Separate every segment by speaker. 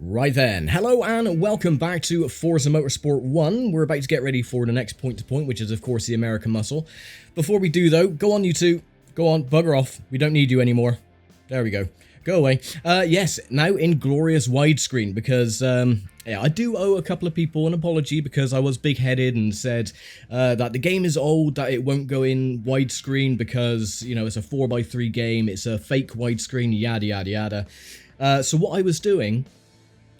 Speaker 1: Right then, hello and welcome back to Forza Motorsport 1. We're about to get ready for the next point-to-point, which is of course the American Muscle. Before we do though, go on YouTube, go on, bugger off, we don't need you anymore. There we go, go away. Yes, now in glorious widescreen because, yeah, I do owe a couple of people an apology because I was big-headed and said that the game is old, that it won't go in widescreen because, you know, it's a 4x3 game, it's a fake widescreen, yada yada yada. So what I was doing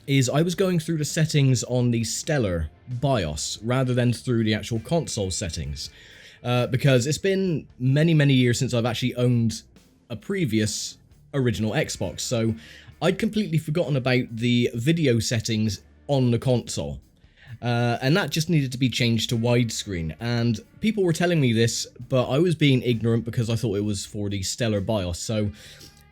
Speaker 1: is I was going through the settings on the Stellar BIOS rather than through the actual console settings because it's been many years since I've actually owned a previous original Xbox, so I'd completely forgotten about the video settings on the console, and that just needed to be changed to widescreen, and people were telling me this, but I was being ignorant because I thought it was for the Stellar BIOS. So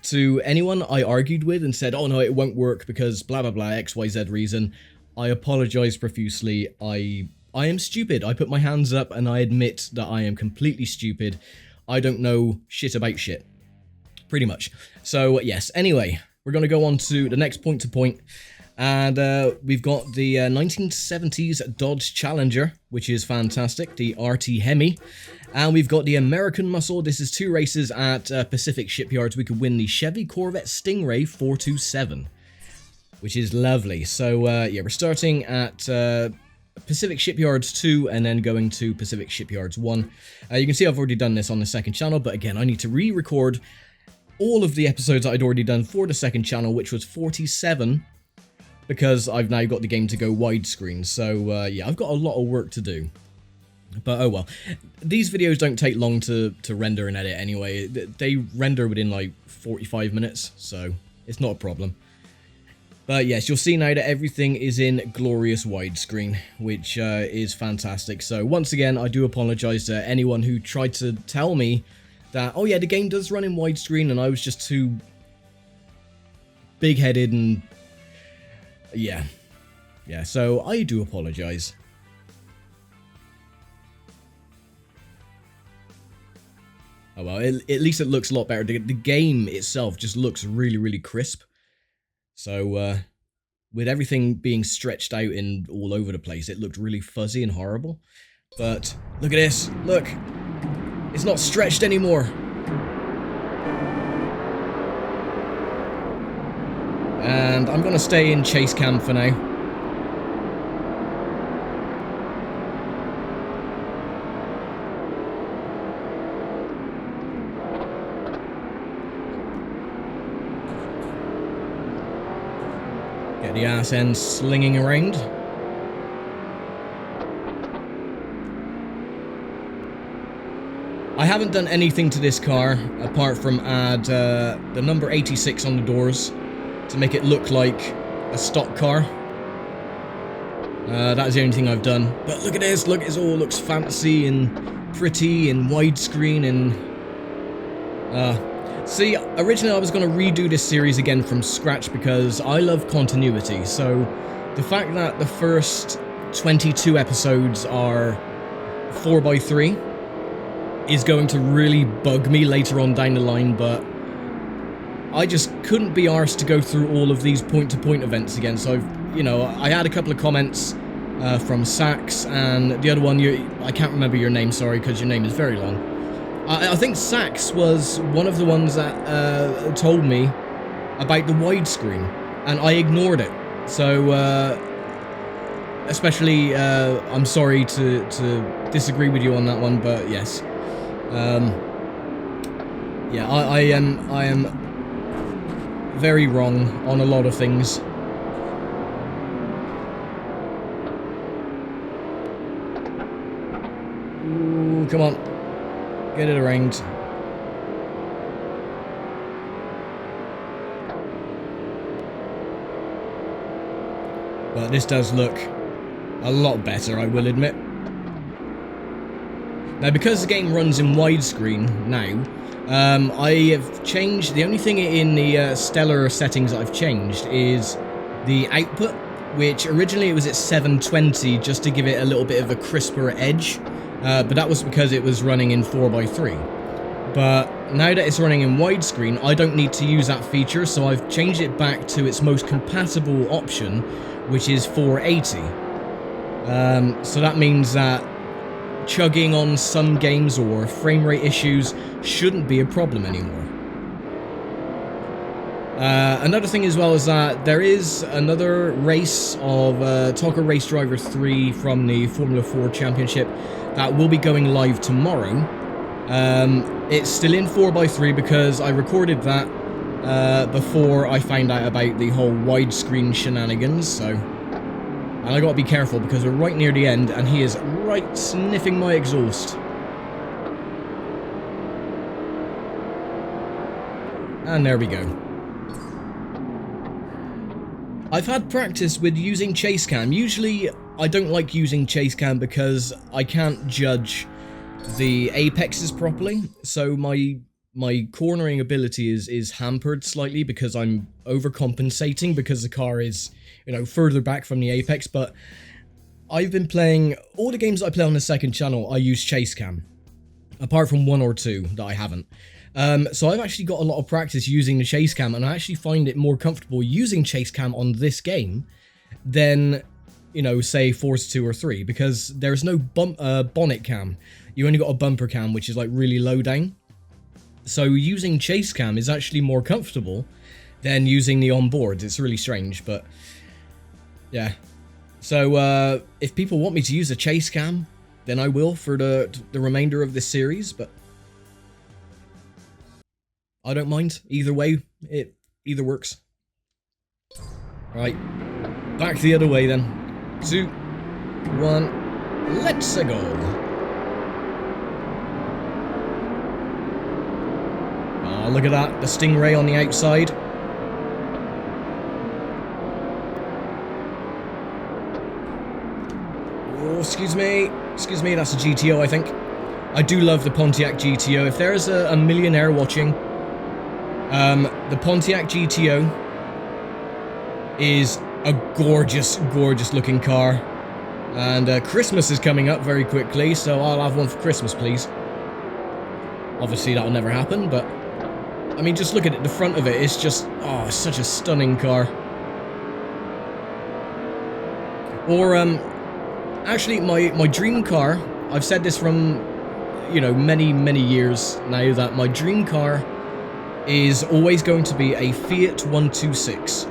Speaker 1: to anyone I argued with and said, oh no, it won't work because blah blah blah, XYZ reason, I apologise profusely. I am stupid. I put my hands up and I admit that I am completely stupid. I don't know shit about shit. Pretty much. So yes, anyway, we're going to go on to the next point-to-point. And we've got the 1970s Dodge Challenger, which is fantastic, the RT Hemi. And we've got the American Muscle. This is 2 races at Pacific Shipyards. We could win the Chevy Corvette Stingray 427, which is lovely. So, yeah, we're starting at Pacific Shipyards 2 and then going to Pacific Shipyards 1. You can see I've already done this on the second channel, but again, I need to re-record all of the episodes that I'd already done for the second channel, which was 47, because I've now got the game to go widescreen. So, yeah, I've got a lot of work to do. But oh well, these videos don't take long to render and edit anyway. They render within like 45 minutes, so it's not a problem. But yes, you'll see now that everything is in glorious widescreen, which is fantastic. So once again, I do apologise to anyone who tried to tell me that, oh yeah, the game does run in widescreen, and I was just too big-headed and yeah, so I do apologise. Oh well, at least it looks a lot better. The game itself just looks really crisp. So, with everything being stretched out and all over the place, it looked really fuzzy and horrible. But, look at this, look! It's not stretched anymore! And I'm gonna stay in chase cam for now. Get the ass end slinging around. I haven't done anything to this car apart from add the number 86 on the doors to make it look like a stock car. That is the only thing I've done. But look at this, look, it all looks fancy and pretty and widescreen and see, originally I was going to redo this series again from scratch because I love continuity, so the fact that the first 22 episodes are 4x3 is going to really bug me later on down the line, but I just couldn't be arsed to go through all of these point-to-point events again, so you know, I had a couple of comments from Sax, and the other one, I can't remember your name, sorry, because your name is very long. I think Sax was one of the ones that told me about the widescreen, and I ignored it. So, especially, I'm sorry to disagree with you on that one, but yes. Yeah, I am very wrong on a lot of things. Ooh, come on. Get it around. But this does look a lot better, I will admit. Now, because the game runs in widescreen now, I have changed, the only thing in the Stellar settings that I've changed is the output, which originally it was at 720 just to give it a little bit of a crisper edge. But that was because it was running in 4x3. But now that it's running in widescreen, I don't need to use that feature, so I've changed it back to its most compatible option, which is 480. So that means that chugging on some games or frame rate issues shouldn't be a problem anymore. Another thing as well is that there is another race of Talker Race Driver 3 from the Formula 4 Championship that will be going live tomorrow. It's still in 4x3 because I recorded that before I found out about the whole widescreen shenanigans, so... And I gotta be careful because we're right near the end and he is right sniffing my exhaust. And there we go. I've had practice with using chase cam. Usually I don't like using chase cam because I can't judge the apexes properly, so my cornering ability is hampered slightly because I'm overcompensating because the car is, you know, further back from the apex. But I've been playing all the games that I play on the second channel. I use chase cam, apart from one or two that I haven't. So I've actually got a lot of practice using the chase cam, and I actually find it more comfortable using chase cam on this game than, you know, say Forza 2 or 3, because there's no bonnet cam. You only got a bumper cam, which is like really low down. So using chase cam is actually more comfortable than using the onboards. It's really strange, but yeah. So if people want me to use a chase cam, then I will for the remainder of this series, but I don't mind. Either way, it either works. Right, back the other way then. 2, 1, let's go. Oh, look at that, the Stingray on the outside. Oh, excuse me, that's a GTO, I think. I do love the Pontiac GTO. If there's a millionaire watching, the Pontiac GTO is a gorgeous, gorgeous looking car. And Christmas is coming up very quickly, so I'll have one for Christmas, please. Obviously, that'll never happen, but... I mean, just look at it, the front of it, it's just... Oh, it's such a stunning car. Or, actually, my dream car, I've said this from, you know, many, many years now, that my dream car is always going to be a Fiat 126.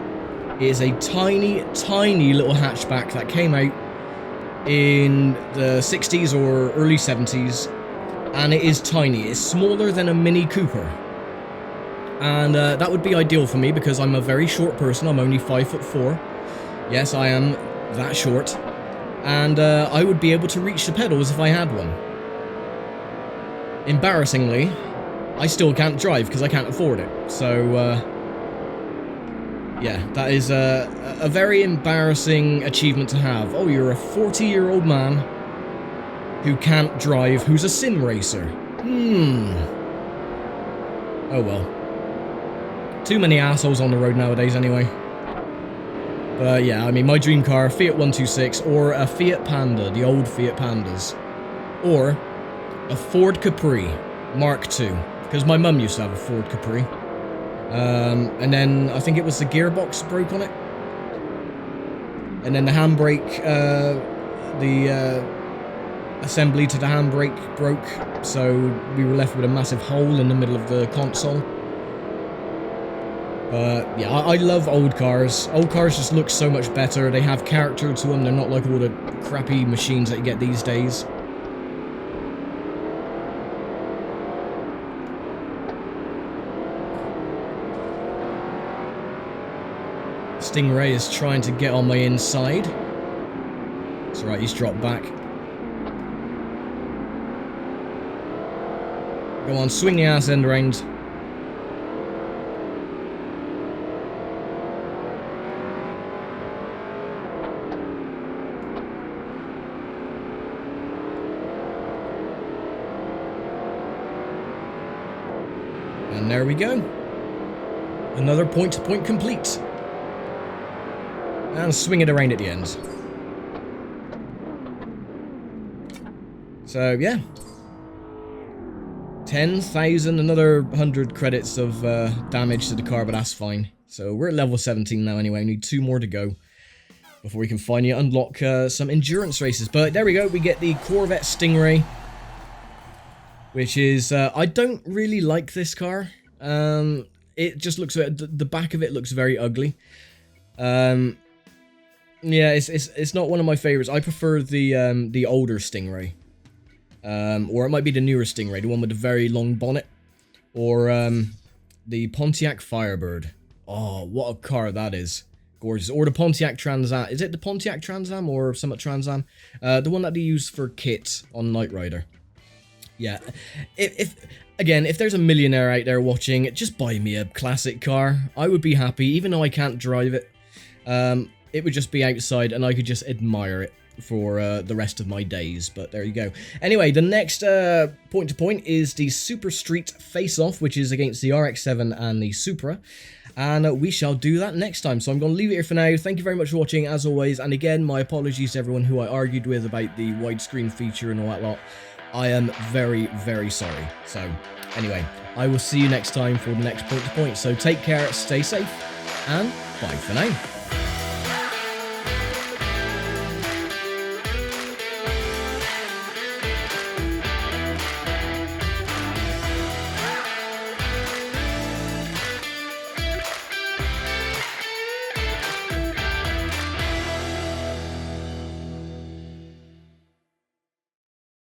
Speaker 1: It is a tiny, tiny little hatchback that came out in the 60s or early 70s, and it is tiny. It's smaller than a Mini Cooper, and that would be ideal for me because I'm a very short person. I'm only 5'4". Yes, I am that short, and I would be able to reach the pedals if I had one. Embarrassingly, I still can't drive because I can't afford it, so yeah, that is a very embarrassing achievement to have. Oh, you're a 40-year-old man who can't drive, who's a sim racer. Oh well. Too many assholes on the road nowadays anyway. But yeah, I mean, my dream car, Fiat 126, or a Fiat Panda, the old Fiat Pandas. Or a Ford Capri Mark II, because my mum used to have a Ford Capri. And then I think it was the gearbox broke on it. And then the handbrake, the assembly to the handbrake broke, so we were left with a massive hole in the middle of the console. But yeah, I love old cars. Old cars just look so much better. They have character to them. They're not like all the crappy machines that you get these days. Stingray is trying to get on my inside. It's alright, he's dropped back. Go on, swing the ass end around. And there we go. Another point-to-point complete. And swing it around at the end. So, yeah. 10,000, another 100 credits of damage to the car, but that's fine. So we're at level 17 now anyway, we need 2 more to go before we can finally unlock some endurance races. But there we go, we get the Corvette Stingray, which is, I don't really like this car. It just looks, the back of it looks very ugly. Yeah, it's not one of my favorites. I prefer the older Stingray. Or it might be the newer Stingray, the one with the very long bonnet. Or the Pontiac Firebird. Oh, what a car that is. Gorgeous. Or the Pontiac Trans Am. Is it the Pontiac Trans Am or Summit Trans Am? The one that they use for kit on Knight Rider. Yeah. Again, if there's a millionaire out there watching, just buy me a classic car. I would be happy, even though I can't drive it. It would just be outside and I could just admire it for the rest of my days, but there you go. Anyway, the next point-to-point is the Super Street Face-Off, which is against the RX-7 and the Supra, and we shall do that next time. So I'm going to leave it here for now. Thank you very much for watching, as always, and again, my apologies to everyone who I argued with about the widescreen feature and all that lot. I am very, very sorry. So, anyway, I will see you next time for the next point-to-point. So take care, stay safe, and bye for now.